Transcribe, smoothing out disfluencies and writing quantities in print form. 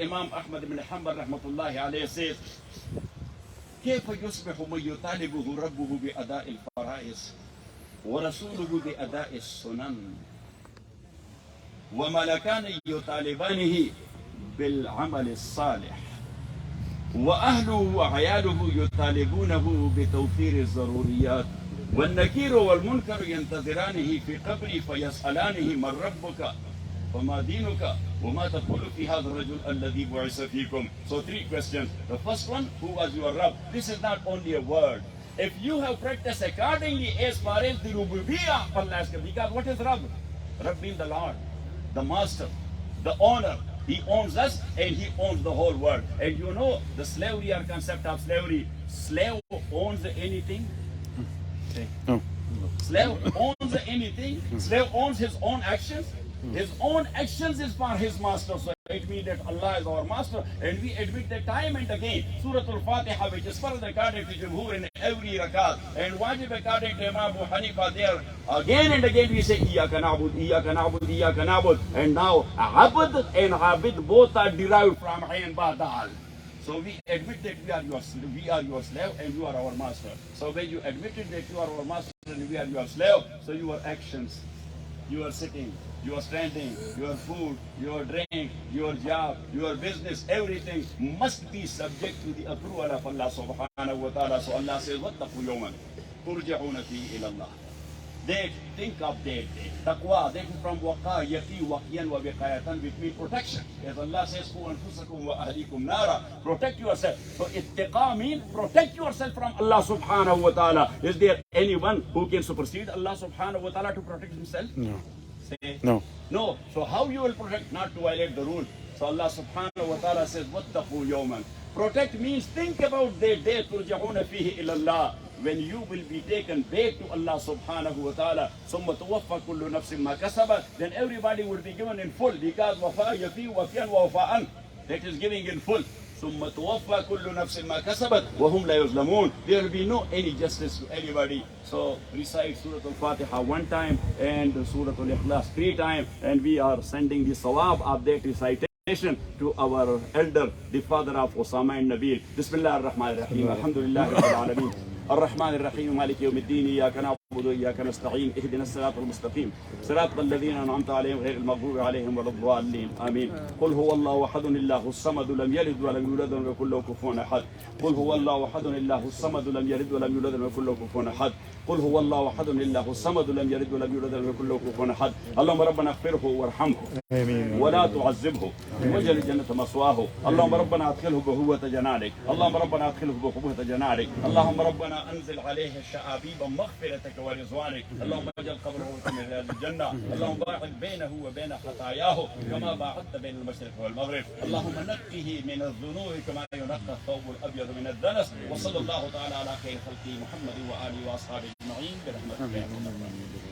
Imam Ahmad ibn Hanbal rahmatullahi alayhi says, كيف يصبح من يطالبه ربه بأداء الفرائض ورسوله بأداء السنن وملكان يطالبانه بالعمل الصالح وأهله وعياله يطالبونه بتوفير الضروريات والنكير والمنكر ينتظرانه في قبره فيسألانه من ربك وما دينك وما تقول في هذا الرجل الذي بعث فيكم. So 3 questions. The first one, who was your Rabb? This is not only a word. If you have practiced accordingly as far as the rububiyyah of Allah is concerned, because what is Rabb? Rabb means the Lord, the Master, the owner. He owns us and he owns the whole world. And you know the slavery or concept of slavery. Slave owns anything. No. Slave owns anything. Slave owns his own actions. His own actions is for his master. So it means that Allah is our master, and we admit that time and again. Surah Al-Fatiha, which is further according to Jumhur in every rakat, and wajib according to Imam Abu Hanifa there. Again and again we say Iyaka na'bud, Iyaka na'bud, Iyaka na'bud. And now Abd and Abid both are derived from Ayn Badal. So we admit that we are your slave and you are our master. So when you admitted that you are our master and we are your slave, so your actions, your sitting, your standing, your food, your drink, your job, your business, everything must be subject to the approval of Allah subhanahu wa ta'ala. So Allah says, وَاتَّقُوا يَوْمًا تُرْجَعُونَ فِيهِ إِلَى اللَّهِ. They think of that day. Taqwa, that is from waqa, yaqi, waqiyan, wa biqayatan, which means protection. As Allah says, Qu anfusakum wa ahlikum nara. Protect yourself. So ittiqa means protect yourself from Allah subhanahu wa ta'ala. Is there anyone who can supersede Allah subhanahu wa ta'ala to protect himself? No. Say No. no. So how you will protect? Not to violate the rule. So Allah subhanahu wa ta'ala says, وَاتَّقُوا يَوْمًا. Protect means think about the day تُرْجَعُونَ فِيهِ إِلَى اللَّهِ, when you will be taken back to Allah subhanahu wa ta'ala. ثُمَّ تُوَفَّى كُلُّ نَفْسٍ مَا كَسَبَتْ. Then everybody will be given in full, because وَفَاء يَفِي وَفِيًا وَوَفَاءً. That is giving in full. ثُمَّ تُوَفَّى كُلُّ نَفْسٍ مَا كَسَبَتْ وَهُمْ لَا يُظْلَمُونَ. There will be no any justice to anybody. So recite Surah Al-Fatiha 1 time and Surah Al-Ikhlas 3 times, and we are sending the sawab of that recitation to our elder, the father of Osama and Nabil. Bismillah ar-Rahman ar-Rahim. Alhamdulillah Rabbil Alameen. الرحمن الرحيم مالك يوم الدين إياك نعبد وإياك نستعين اهدنا الصراط المستقيم صراط الذين أنعمت عليهم غير المغضوب عليهم ولا الضالين آمين. قل هو الله أحد الله الصمد لم يلد ولم يولد ولم يكن له كفوا أحد. قل هو الله أحد الله الصمد لم يلد ولم يولد ولم يكن له كفوا أحد. قل هو الله أحد الله الصمد لم يلد ولم يولد ولم يكن له كفوا أحد. اللهم ربنا اغفره وارحمه ولا تعذبه واجعل الجنة مثواه. اللهم ربنا ادخله بقوة جنانك. اللهم ربنا ادخله بقوة جنانك. اللهم ربنا انزل عليه شعابيب مغفرتك ورضوانك. اللهم اجعل قبره من رياض الجنة. اللهم باعد بينه وبين خطاياه كما باعدت بين المشرق والمغرب. اللهم نقه من الذنوب كما ينقى الثوب الابيض من الدنس. وصلى الله تعالى على خير خلقه محمد واله واصحابه اجمعين برحمتك يا ارحم الراحمين.